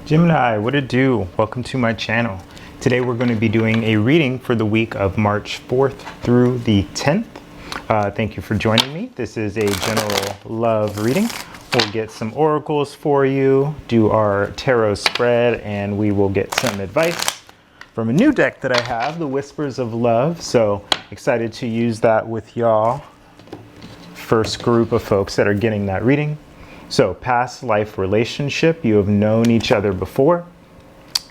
Gemini, what it do? Welcome to my channel. Today we're going to be doing a reading for the week of March 4th through the 10th. Thank you for joining me. This is a general love reading. We'll get some oracles for you, do our tarot spread, and we will get some advice from a new deck that I have, the Whispers of Love. So excited to use that with y'all. First group of folks that are getting that reading. So past life relationship, you have known each other before.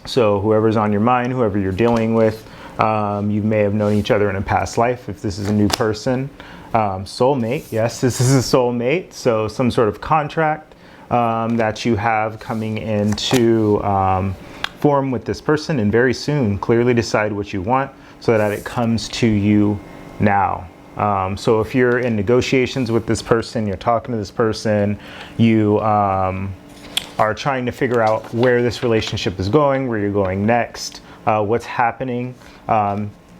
So whoever's on your mind, whoever you're dealing with, you may have known each other in a past life. If this is a new person, soulmate, yes, this is a soulmate. So some sort of contract that you have coming into form with this person, and very soon clearly decide what you want so that it comes to you now. So if you're in negotiations with this person, you're talking to this person, you are trying to figure out where this relationship is going, where you're going next, what's happening,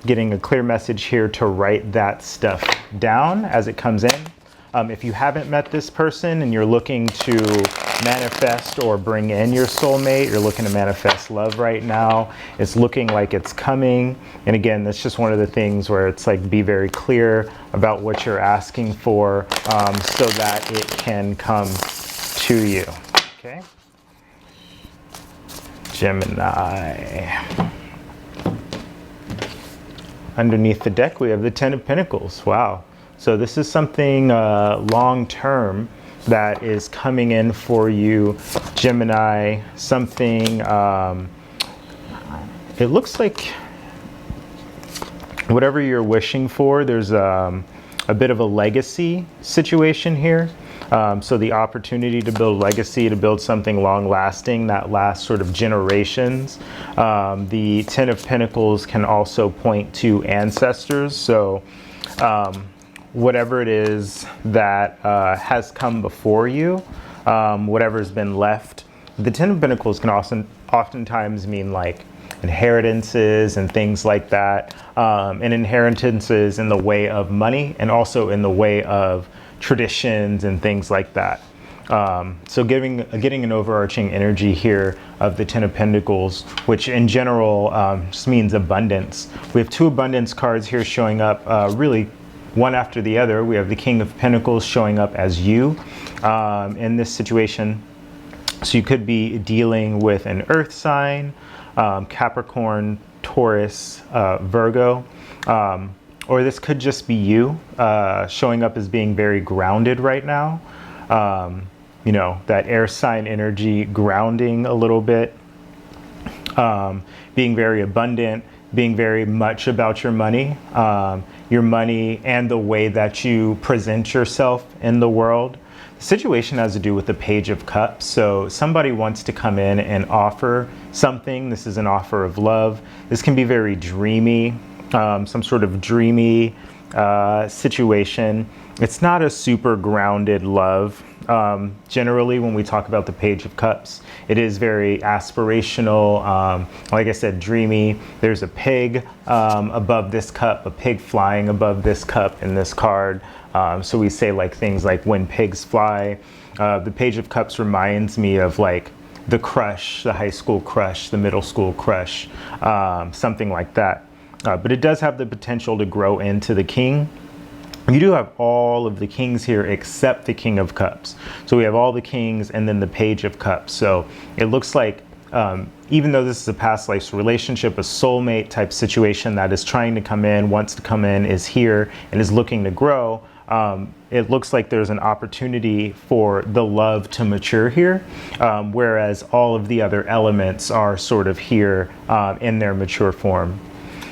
getting a clear message here to write that stuff down as it comes in. If you haven't met this person and you're looking to manifest or bring in your soulmate, you're looking to manifest love right now, it's looking like it's coming. And again, that's just one of the things where it's like, be very clear about what you're asking for so that it can come to you. Okay. Gemini. Underneath the deck, we have the Ten of Pentacles. Wow. So this is something long-term that is coming in for you, Gemini. Something, it looks like whatever you're wishing for, there's a bit of a legacy situation here. So the opportunity to build legacy, to build something long-lasting that lasts sort of generations. The Ten of Pentacles can also point to ancestors. So whatever it is that has come before you, whatever's been left. The Ten of Pentacles can oftentimes mean like inheritances and things like that. And inheritances in the way of money and also in the way of traditions and things like that. So getting an overarching energy here of the Ten of Pentacles, which in general just means abundance. We have two abundance cards here showing up really one after the other. We have the King of Pentacles showing up as you in this situation. So you could be dealing with an earth sign, Capricorn, Taurus, Virgo, or this could just be you showing up as being very grounded right now. You know, that air sign energy grounding a little bit, being very abundant, being very much about your money and the way that you present yourself in the world. The situation has to do with the Page of Cups. So somebody wants to come in and offer something. This is an offer of love. This can be very dreamy, some sort of dreamy situation. It's not a super grounded love. Generally, when we talk about the Page of Cups, it is very aspirational, like I said, dreamy. There's a pig above this cup, a pig flying above this cup in this card. So we say like things like when pigs fly. The Page of Cups reminds me of like the crush, the high school crush, the middle school crush, something like that. But it does have the potential to grow into the king. You do have all of the kings here except the King of Cups. So we have all the kings and then the Page of Cups. So it looks like even though this is a past life relationship, a soulmate type situation that is trying to come in, wants to come in, is here and is looking to grow, it looks like there's an opportunity for the love to mature here, whereas all of the other elements are sort of here in their mature form.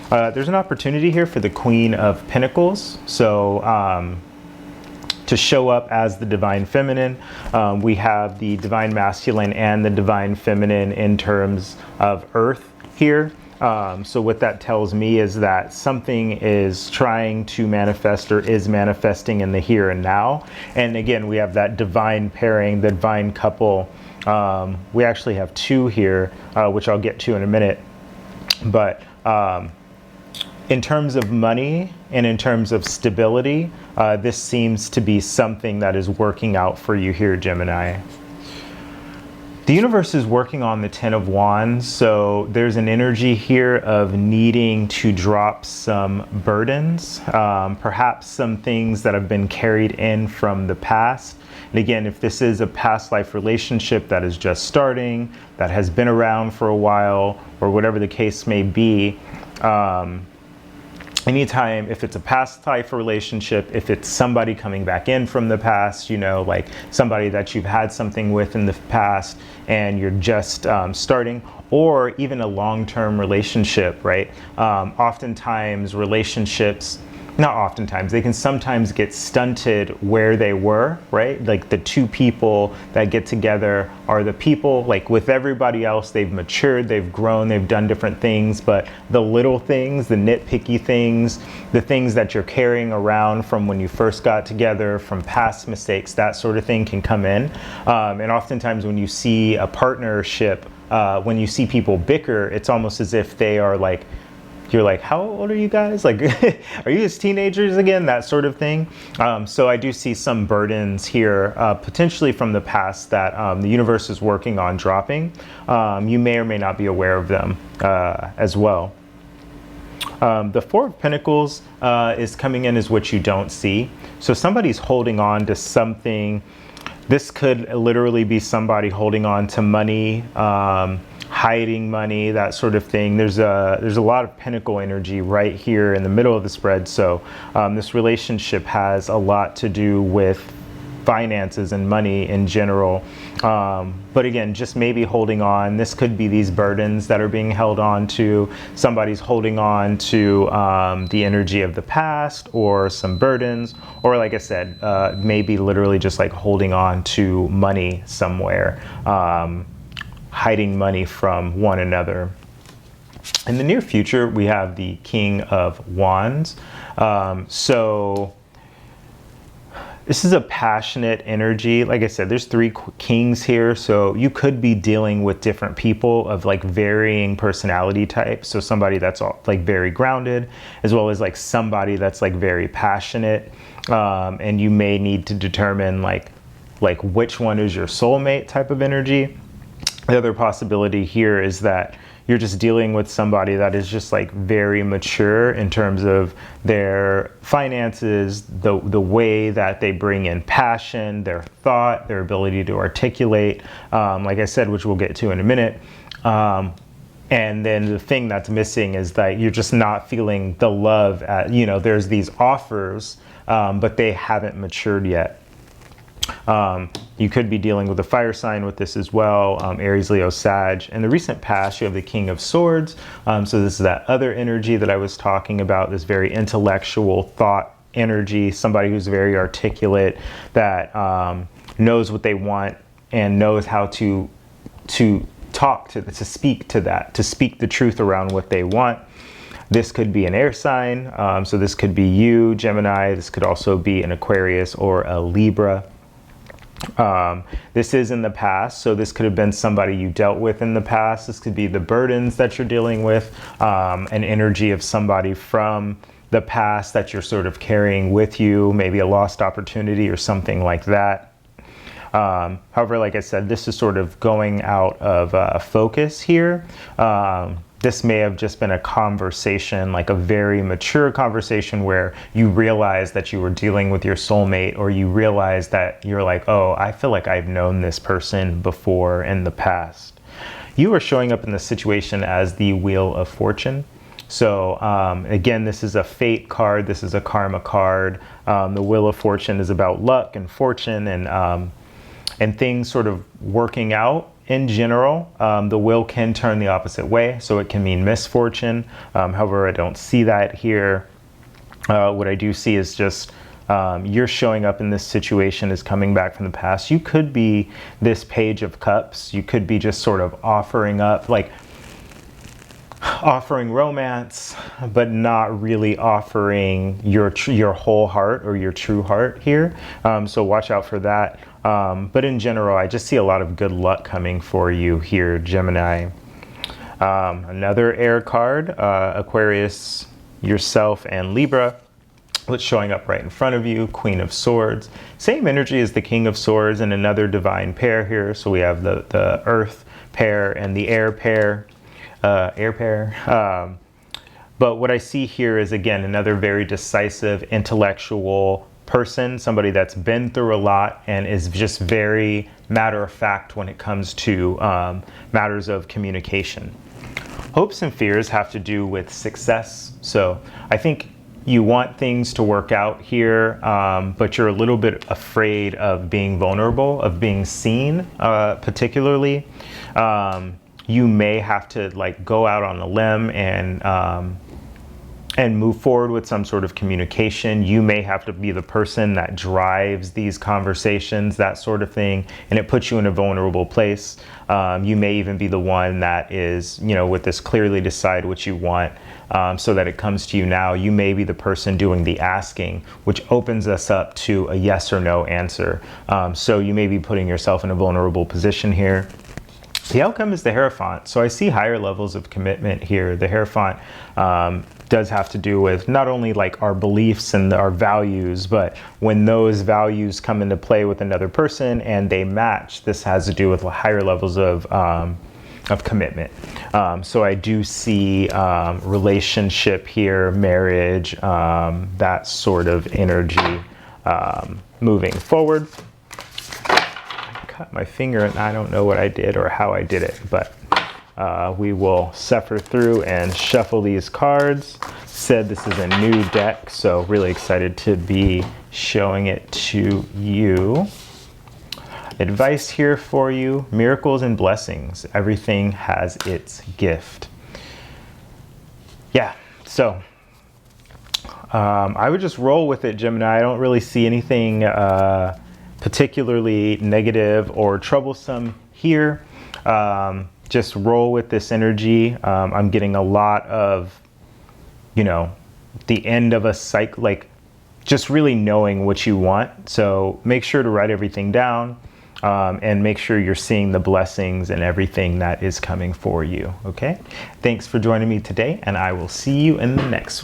There's an opportunity here for the Queen of Pentacles. So to show up as the Divine Feminine, we have the Divine Masculine and the Divine Feminine in terms of Earth here. So what that tells me is that something is trying to manifest or is manifesting in the here and now. And again, we have that divine pairing, the divine couple. We actually have two here, which I'll get to in a minute. But in terms of money and in terms of stability, this seems to be something that is working out for you here, Gemini. The universe is working on the Ten of Wands, so there's an energy here of needing to drop some burdens, perhaps some things that have been carried in from the past. And again, if this is a past life relationship that is just starting, that has been around for a while, or whatever the case may be, anytime, if it's a past life relationship, if it's somebody coming back in from the past, you know, like somebody that you've had something with in the past and you're just starting, or even a long-term relationship, right? Oftentimes relationships, not oftentimes, they can sometimes get stunted where they were, right? Like the two people that get together are the people, like with everybody else, they've matured, they've grown, they've done different things, but the little things, the nitpicky things, the things that you're carrying around from when you first got together, from past mistakes, that sort of thing can come in. And oftentimes when you see a partnership, when you see people bicker, it's almost as if they are like, you're like, how old are you guys? Like, are you just teenagers again? That sort of thing. So I do see some burdens here, potentially from the past that the universe is working on dropping. You may or may not be aware of them as well. The Four of Pentacles is coming in as what you don't see. So somebody's holding on to something. This could literally be somebody holding on to money, hiding money, that sort of thing. There's a lot of pentacle energy right here in the middle of the spread. So this relationship has a lot to do with finances and money in general. But again, just maybe holding on. This could be these burdens that are being held on to. Somebody's holding on to the energy of the past, or some burdens, or like I said, maybe literally just like holding on to money somewhere. Hiding money from one another. In the near future, we have the King of Wands. So this is a passionate energy. Like I said, there's three kings here. So you could be dealing with different people of like varying personality types. So somebody that's all, like very grounded, as well as like somebody that's like very passionate. And you may need to determine like which one is your soulmate type of energy. The other possibility here is that you're just dealing with somebody that is just like very mature in terms of their finances, the way that they bring in passion, their thought, their ability to articulate, like I said, which we'll get to in a minute. And then the thing that's missing is that you're just not feeling the love at, you know, there's these offers, but they haven't matured yet. You could be dealing with a fire sign with this as well, Aries, Leo, Sag. In the recent past, you have the King of Swords. So this is that other energy that I was talking about, this very intellectual thought energy, somebody who's very articulate, that knows what they want and knows how to talk to speak to that, to speak the truth around what they want. This could be an air sign. So this could be you, Gemini. This could also be an Aquarius or a Libra. This is in the past, so this could have been somebody you dealt with in the past. This could be the burdens that you're dealing with, an energy of somebody from the past that you're sort of carrying with you, maybe a lost opportunity or something like that. However, like I said, this is sort of going out of focus here. This may have just been a conversation, like a very mature conversation where you realize that you were dealing with your soulmate, or you realize that you're like, oh, I feel like I've known this person before in the past. You are showing up in this situation as the Wheel of Fortune. So again, this is a fate card. This is a karma card. The Wheel of Fortune is about luck and fortune and things sort of working out. In general, the wheel can turn the opposite way, so it can mean misfortune. However, I don't see that here. What I do see is just you're showing up in this situation as coming back from the past. You could be this Page of Cups. You could be just sort of offering up, like offering romance, but not really offering your whole heart or your true heart here. So watch out for that. But in general, I just see a lot of good luck coming for you here, Gemini. Another air card, Aquarius, yourself, and Libra. what's showing up right in front of you, Queen of Swords. Same energy as the King of Swords and another divine pair here. So we have the Earth pair and the air pair. But what I see here is, again, another very decisive, intellectual person, somebody that's been through a lot and is just very matter of fact when it comes to matters of communication. Hopes and fears have to do with success. So I think you want things to work out here, but you're a little bit afraid of being vulnerable, of being seen, particularly. You may have to like go out on a limb and move forward with some sort of communication. You may have to be the person that drives these conversations, that sort of thing, and it puts you in a vulnerable place. You may even be the one that is, with this clearly decide what you want so that it comes to you now. You may be the person doing the asking, which opens us up to a yes or no answer. So you may be putting yourself in a vulnerable position here. The outcome is the Hierophant. So I see higher levels of commitment here. The Hierophant does have to do with not only like our beliefs and our values, but when those values come into play with another person and they match, this has to do with higher levels of commitment. So I do see relationship here, marriage, that sort of energy moving forward. Cut my finger and I don't know what I did or how I did it, but we will suffer through and shuffle these cards. Said this is a new deck, so really excited to be showing it to you. Advice here for you: miracles and blessings. Everything has its gift. Yeah, so I would just roll with it, Gemini. I don't really see anything particularly negative or troublesome here. Just roll with this energy. I'm getting a lot of, the end of a cycle, like just really knowing what you want. So make sure to write everything down and make sure you're seeing the blessings and everything that is coming for you. Okay. Thanks for joining me today, and I will see you in the next one.